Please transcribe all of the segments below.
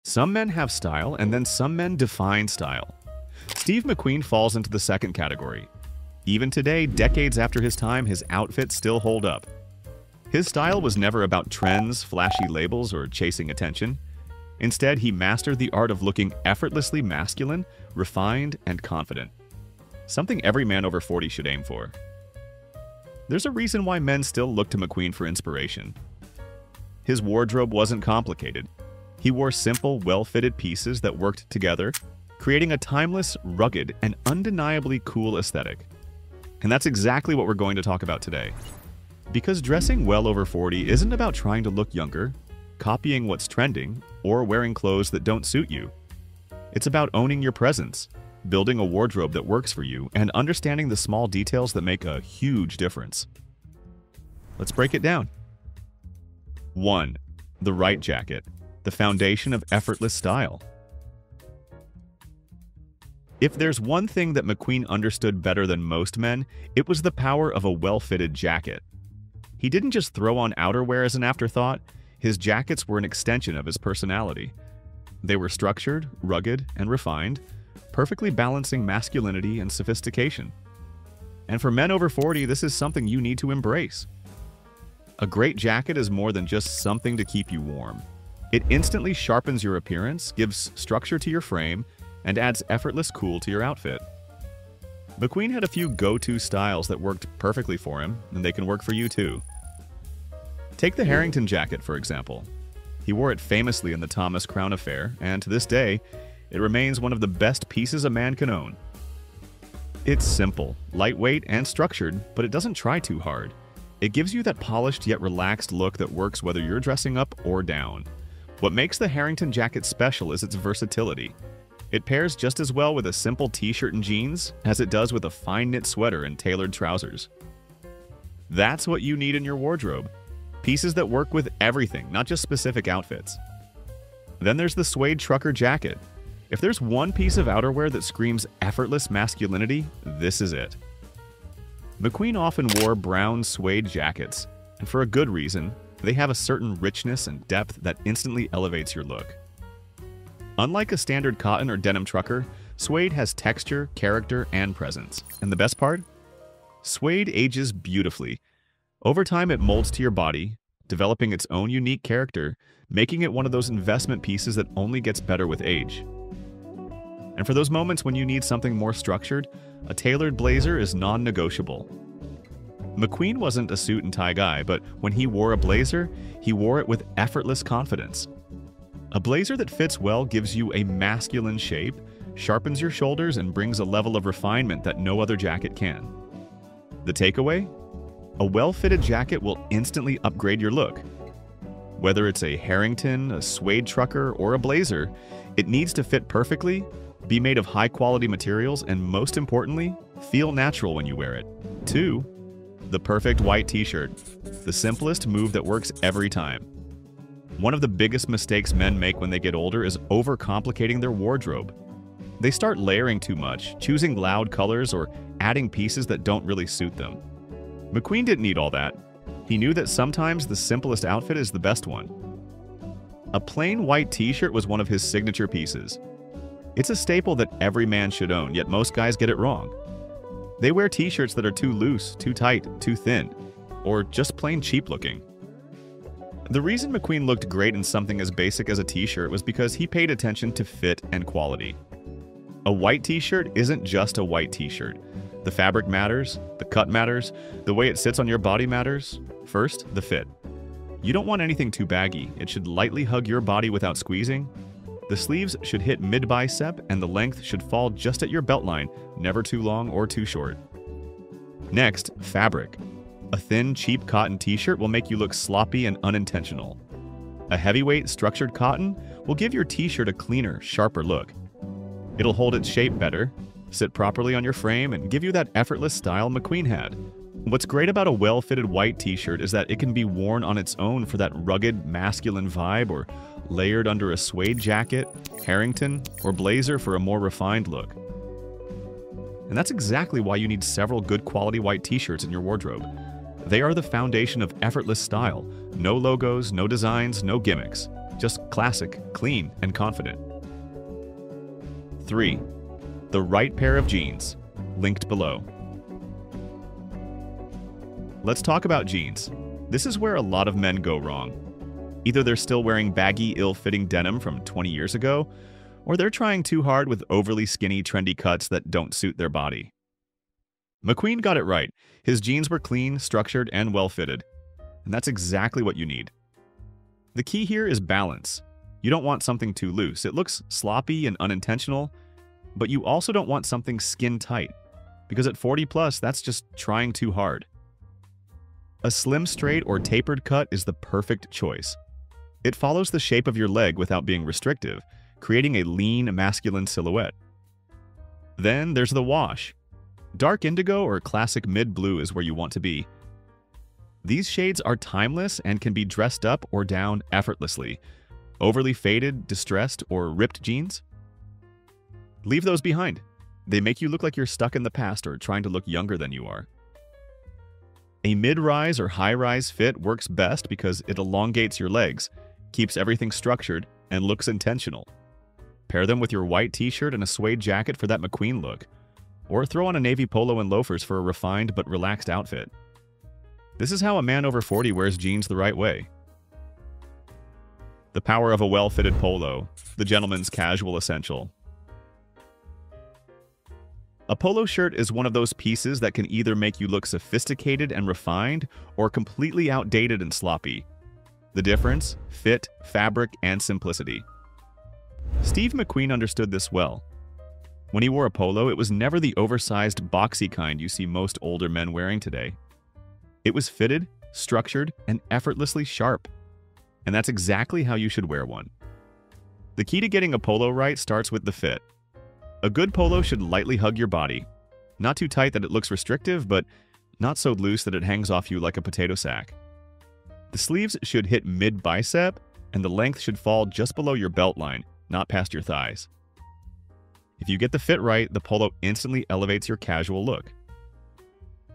Some men have style, and then some men define style. Steve McQueen falls into the second category. Even today, decades after his time, his outfits still hold up. His style was never about trends, flashy labels, or chasing attention. Instead, he mastered the art of looking effortlessly masculine, refined, and confident. Something every man over 40 should aim for. There's a reason why men still look to McQueen for inspiration. His wardrobe wasn't complicated. He wore simple, well-fitted pieces that worked together, creating a timeless, rugged, and undeniably cool aesthetic. And that's exactly what we're going to talk about today. Because dressing well over 40 isn't about trying to look younger, copying what's trending, or wearing clothes that don't suit you. It's about owning your presence, building a wardrobe that works for you, and understanding the small details that make a huge difference. Let's break it down. 1. The right jacket, the foundation of effortless style. If there's one thing that McQueen understood better than most men, it was the power of a well-fitted jacket. He didn't just throw on outerwear as an afterthought. His jackets were an extension of his personality. They were structured, rugged, and refined, perfectly balancing masculinity and sophistication. And for men over 40, this is something you need to embrace. A great jacket is more than just something to keep you warm. It instantly sharpens your appearance, gives structure to your frame, and adds effortless cool to your outfit. McQueen had a few go-to styles that worked perfectly for him, and they can work for you too. Take the Harrington Jacket, for example. He wore it famously in the Thomas Crown Affair, and to this day, it remains one of the best pieces a man can own. It's simple, lightweight, and structured, but it doesn't try too hard. It gives you that polished yet relaxed look that works whether you're dressing up or down. What makes the Harrington Jacket special is its versatility. It pairs just as well with a simple t-shirt and jeans as it does with a fine knit sweater and tailored trousers. That's what you need in your wardrobe. Pieces that work with everything, not just specific outfits. Then there's the Suede Trucker Jacket. If there's one piece of outerwear that screams effortless masculinity, this is it. McQueen often wore brown suede jackets, and for a good reason. They have a certain richness and depth that instantly elevates your look. Unlike a standard cotton or denim trucker, suede has texture, character, and presence. And the best part? Suede ages beautifully. Over time, it molds to your body, developing its own unique character, making it one of those investment pieces that only gets better with age. And for those moments when you need something more structured, a tailored blazer is non-negotiable. McQueen wasn't a suit and tie guy, but when he wore a blazer, he wore it with effortless confidence. A blazer that fits well gives you a masculine shape, sharpens your shoulders, and brings a level of refinement that no other jacket can. The takeaway? A well-fitted jacket will instantly upgrade your look. Whether it's a Harrington, a suede trucker, or a blazer, it needs to fit perfectly, be made of high-quality materials, and most importantly, feel natural when you wear it. 2. The perfect white t-shirt. The simplest move that works every time. One of the biggest mistakes men make when they get older is overcomplicating their wardrobe. They start layering too much, choosing loud colors, or adding pieces that don't really suit them. McQueen didn't need all that. He knew that sometimes the simplest outfit is the best one. A plain white t-shirt was one of his signature pieces. It's a staple that every man should own, yet most guys get it wrong. They wear t-shirts that are too loose, too tight, too thin, or just plain cheap looking. The reason McQueen looked great in something as basic as a t-shirt was because he paid attention to fit and quality. A white t-shirt isn't just a white t-shirt. The fabric matters, the cut matters, the way it sits on your body matters. First, the fit. You don't want anything too baggy. It should lightly hug your body without squeezing. The sleeves should hit mid-bicep and the length should fall just at your belt line, never too long or too short. Next, fabric. A thin, cheap cotton t-shirt will make you look sloppy and unintentional. A heavyweight, structured cotton will give your t-shirt a cleaner, sharper look. It'll hold its shape better, sit properly on your frame, and give you that effortless style McQueen had. What's great about a well-fitted white t-shirt is that it can be worn on its own for that rugged, masculine vibe, or layered under a suede jacket, Harrington, or blazer for a more refined look. And that's exactly why you need several good quality white t-shirts in your wardrobe. They are the foundation of effortless style. No logos, no designs, no gimmicks. just classic, clean, and confident. 3. The right pair of jeans, linked below. Let's talk about jeans. This is where a lot of men go wrong. Either they're still wearing baggy, ill-fitting denim from 20 years ago, or they're trying too hard with overly skinny, trendy cuts that don't suit their body. McQueen got it right. His jeans were clean, structured, and well-fitted. And that's exactly what you need. The key here is balance. You don't want something too loose. It looks sloppy and unintentional, but you also don't want something skin-tight, because at 40 plus, that's just trying too hard. A slim, straight, or tapered cut is the perfect choice. It follows the shape of your leg without being restrictive, creating a lean, masculine silhouette. Then there's the wash. Dark indigo or classic mid-blue is where you want to be. These shades are timeless and can be dressed up or down effortlessly. Overly faded, distressed, or ripped jeans? Leave those behind. They make you look like you're stuck in the past or trying to look younger than you are. A mid-rise or high-rise fit works best because it elongates your legs, keeps everything structured, and looks intentional. Pair them with your white t-shirt and a suede jacket for that McQueen look, or throw on a navy polo and loafers for a refined but relaxed outfit. This is how a man over 40 wears jeans the right way. The power of a well-fitted polo, the gentleman's casual essential. A polo shirt is one of those pieces that can either make you look sophisticated and refined or completely outdated and sloppy. The difference? Fit, fabric, and simplicity. Steve McQueen understood this well. When he wore a polo, it was never the oversized, boxy kind you see most older men wearing today. It was fitted, structured, and effortlessly sharp. And that's exactly how you should wear one. The key to getting a polo right starts with the fit. A good polo should lightly hug your body. Not too tight that it looks restrictive, but not so loose that it hangs off you like a potato sack. The sleeves should hit mid-bicep, and the length should fall just below your belt line, not past your thighs. If you get the fit right, the polo instantly elevates your casual look.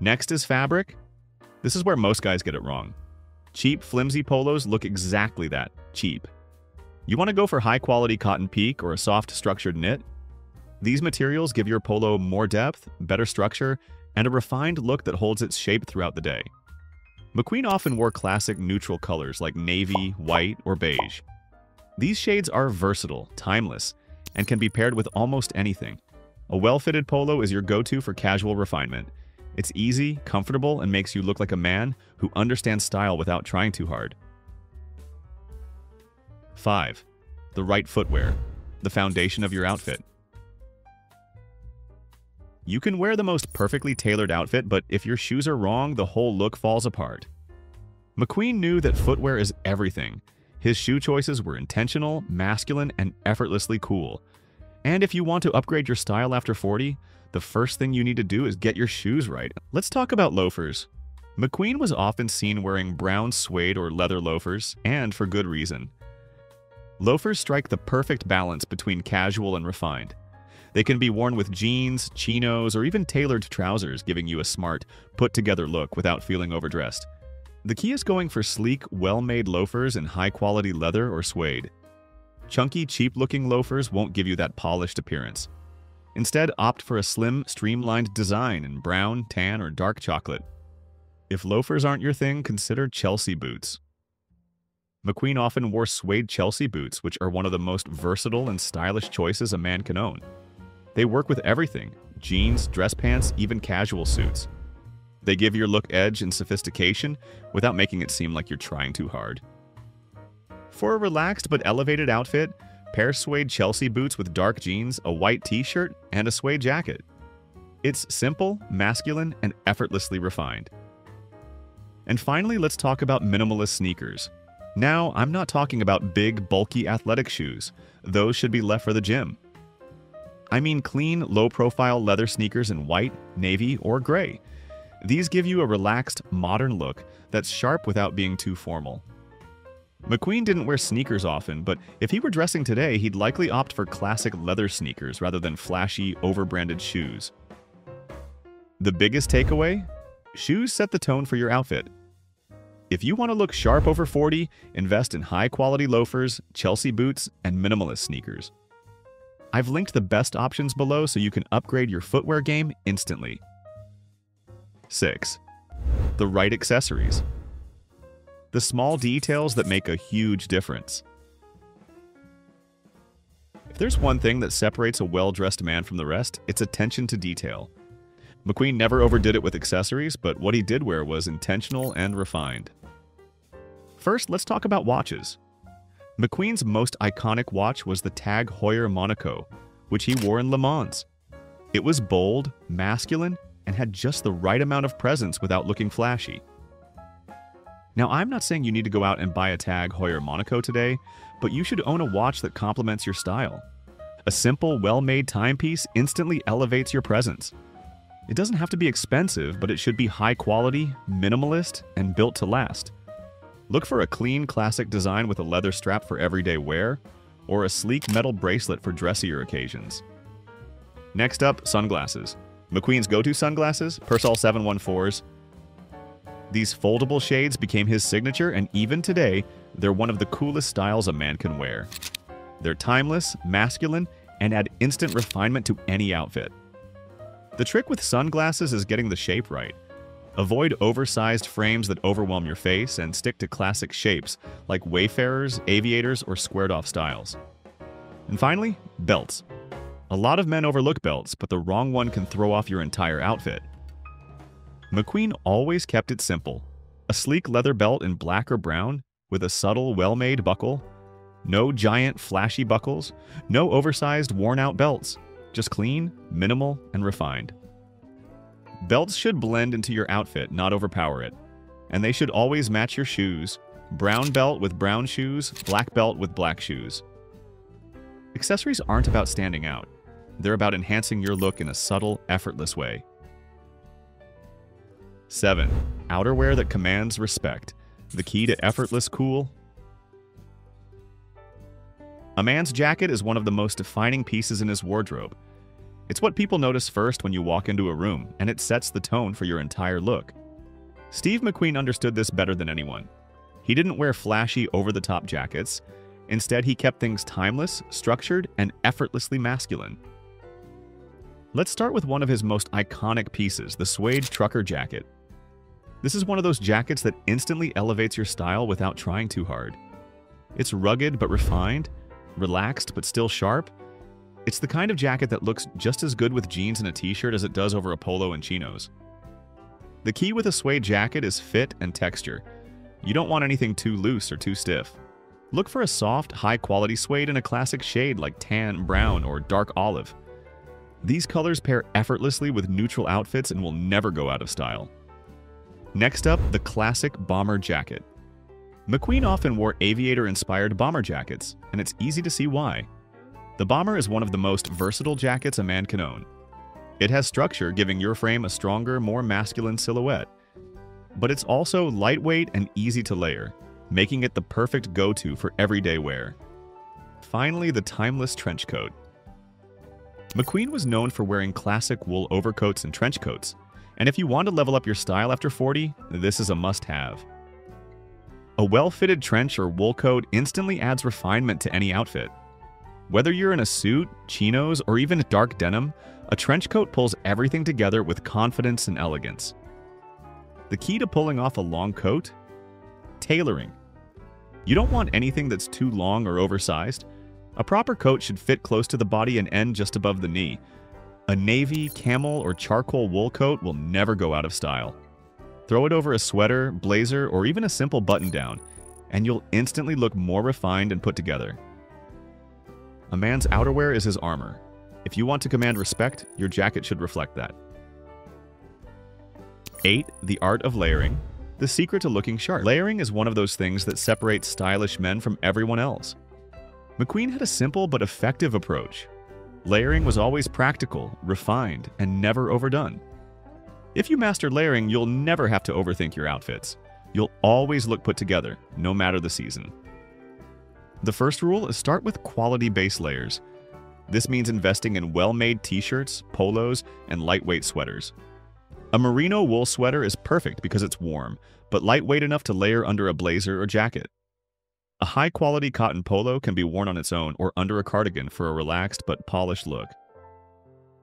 Next is fabric. This is where most guys get it wrong. Cheap, flimsy polos look exactly that, cheap. You want to go for high-quality cotton pique or a soft, structured knit? These materials give your polo more depth, better structure, and a refined look that holds its shape throughout the day. McQueen often wore classic neutral colors like navy, white, or beige. These shades are versatile, timeless, and can be paired with almost anything. A well-fitted polo is your go-to for casual refinement. It's easy, comfortable, and makes you look like a man who understands style without trying too hard. 5. The right footwear, the foundation of your outfit. You can wear the most perfectly tailored outfit, but if your shoes are wrong, the whole look falls apart. McQueen knew that footwear is everything. His shoe choices were intentional, masculine, and effortlessly cool. And if you want to upgrade your style after 40, the first thing you need to do is get your shoes right. Let's talk about loafers. McQueen was often seen wearing brown suede or leather loafers, and for good reason. Loafers strike the perfect balance between casual and refined. They can be worn with jeans, chinos, or even tailored trousers, giving you a smart, put-together look without feeling overdressed. The key is going for sleek, well-made loafers in high-quality leather or suede. Chunky, cheap-looking loafers won't give you that polished appearance. Instead, opt for a slim, streamlined design in brown, tan, or dark chocolate. If loafers aren't your thing, consider Chelsea boots. McQueen often wore suede Chelsea boots, which are one of the most versatile and stylish choices a man can own. They work with everything: jeans, dress pants, even casual suits. They give your look edge and sophistication without making it seem like you're trying too hard. For a relaxed but elevated outfit, pair suede Chelsea boots with dark jeans, a white t-shirt, and a suede jacket. It's simple, masculine, and effortlessly refined. And finally, let's talk about minimalist sneakers. Now, I'm not talking about big, bulky athletic shoes. Those should be left for the gym. I mean clean, low-profile leather sneakers in white, navy, or gray. These give you a relaxed, modern look that's sharp without being too formal. McQueen didn't wear sneakers often, but if he were dressing today, he'd likely opt for classic leather sneakers rather than flashy, over-branded shoes. The biggest takeaway? Shoes set the tone for your outfit. If you want to look sharp over 40, invest in high-quality loafers, Chelsea boots, and minimalist sneakers. I've linked the best options below so you can upgrade your footwear game instantly. 6. The right accessories. The small details that make a huge difference. If there's one thing that separates a well-dressed man from the rest, it's attention to detail. McQueen never overdid it with accessories, but what he did wear was intentional and refined. First, let's talk about watches. McQueen's most iconic watch was the Tag Heuer Monaco, which he wore in Le Mans. It was bold, masculine, and had just the right amount of presence without looking flashy. Now, I'm not saying you need to go out and buy a Tag Heuer Monaco today, but you should own a watch that complements your style. A simple, well-made timepiece instantly elevates your presence. It doesn't have to be expensive, but it should be high quality, minimalist, and built to last. Look for a clean, classic design with a leather strap for everyday wear, or a sleek metal bracelet for dressier occasions. Next up, sunglasses. McQueen's go-to sunglasses, Persol 714s. These foldable shades became his signature, and even today, they're one of the coolest styles a man can wear. They're timeless, masculine, and add instant refinement to any outfit. The trick with sunglasses is getting the shape right. Avoid oversized frames that overwhelm your face and stick to classic shapes like Wayfarers, Aviators, or squared-off styles. And finally, belts. A lot of men overlook belts, but the wrong one can throw off your entire outfit. McQueen always kept it simple. A sleek leather belt in black or brown with a subtle, well-made buckle. No giant, flashy buckles. No oversized, worn-out belts. Just clean, minimal, and refined. Belts should blend into your outfit, not overpower it. And they should always match your shoes. Brown belt with brown shoes, black belt with black shoes. Accessories aren't about standing out. They're about enhancing your look in a subtle, effortless way. 7. Outerwear that commands respect. The key to effortless cool. A man's jacket is one of the most defining pieces in his wardrobe. It's what people notice first when you walk into a room, and it sets the tone for your entire look. Steve McQueen understood this better than anyone. He didn't wear flashy, over-the-top jackets. Instead, he kept things timeless, structured, and effortlessly masculine. Let's start with one of his most iconic pieces, the Suede Trucker Jacket. This is one of those jackets that instantly elevates your style without trying too hard. It's rugged but refined, relaxed but still sharp. It's the kind of jacket that looks just as good with jeans and a t-shirt as it does over a polo and chinos. The key with a suede jacket is fit and texture. You don't want anything too loose or too stiff. Look for a soft, high-quality suede in a classic shade like tan, brown, or dark olive. These colors pair effortlessly with neutral outfits and will never go out of style. Next up, the classic bomber jacket. McQueen often wore aviator-inspired bomber jackets, and it's easy to see why. The bomber is one of the most versatile jackets a man can own. It has structure, giving your frame a stronger, more masculine silhouette. But it's also lightweight and easy to layer, making it the perfect go-to for everyday wear. Finally, the timeless trench coat. McQueen was known for wearing classic wool overcoats and trench coats, and if you want to level up your style after 40, this is a must-have. A well-fitted trench or wool coat instantly adds refinement to any outfit. Whether you're in a suit, chinos, or even dark denim, a trench coat pulls everything together with confidence and elegance. The key to pulling off a long coat? Tailoring. You don't want anything that's too long or oversized. A proper coat should fit close to the body and end just above the knee. A navy, camel, or charcoal wool coat will never go out of style. Throw it over a sweater, blazer, or even a simple button-down, and you'll instantly look more refined and put together. A man's outerwear is his armor. If you want to command respect, your jacket should reflect that. 8. The art of layering. The secret to looking sharp. Layering is one of those things that separates stylish men from everyone else. McQueen had a simple but effective approach. Layering was always practical, refined, and never overdone. If you master layering, you'll never have to overthink your outfits. You'll always look put together, no matter the season. The first rule is start with quality base layers. This means investing in well-made t-shirts, polos, and lightweight sweaters. A merino wool sweater is perfect because it's warm, but lightweight enough to layer under a blazer or jacket. A high-quality cotton polo can be worn on its own or under a cardigan for a relaxed but polished look.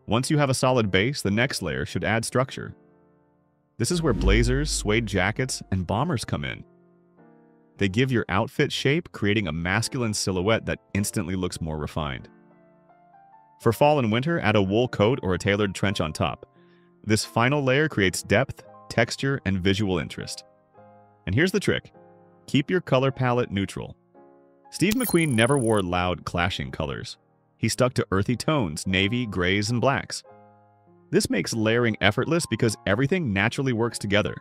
Once you have a solid base, the next layer should add structure. This is where blazers, suede jackets, and bombers come in. They give your outfit shape, creating a masculine silhouette that instantly looks more refined. For fall and winter, add a wool coat or a tailored trench on top. This final layer creates depth, texture, and visual interest. And here's the trick. Keep your color palette neutral. Steve McQueen never wore loud, clashing colors. He stuck to earthy tones, navy, grays, and blacks. This makes layering effortless because everything naturally works together.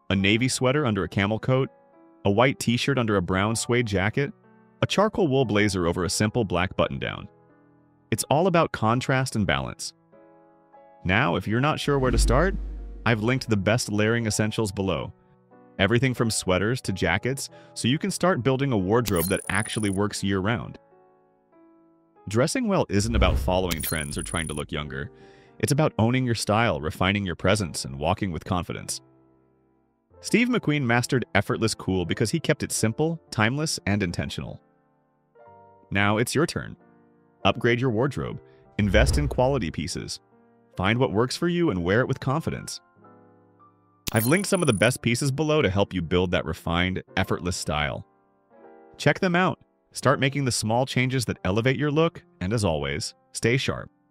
A navy sweater under a camel coat, a white t-shirt under a brown suede jacket, a charcoal wool blazer over a simple black button-down. It's all about contrast and balance. Now, if you're not sure where to start, I've linked the best layering essentials below. Everything from sweaters to jackets, so you can start building a wardrobe that actually works year-round. Dressing well isn't about following trends or trying to look younger. It's about owning your style, refining your presence, and walking with confidence. Steve McQueen mastered effortless cool because he kept it simple, timeless, and intentional. Now it's your turn. Upgrade your wardrobe, invest in quality pieces, find what works for you and wear it with confidence. I've linked some of the best pieces below to help you build that refined, effortless style. Check them out. Start making the small changes that elevate your look, and as always, stay sharp.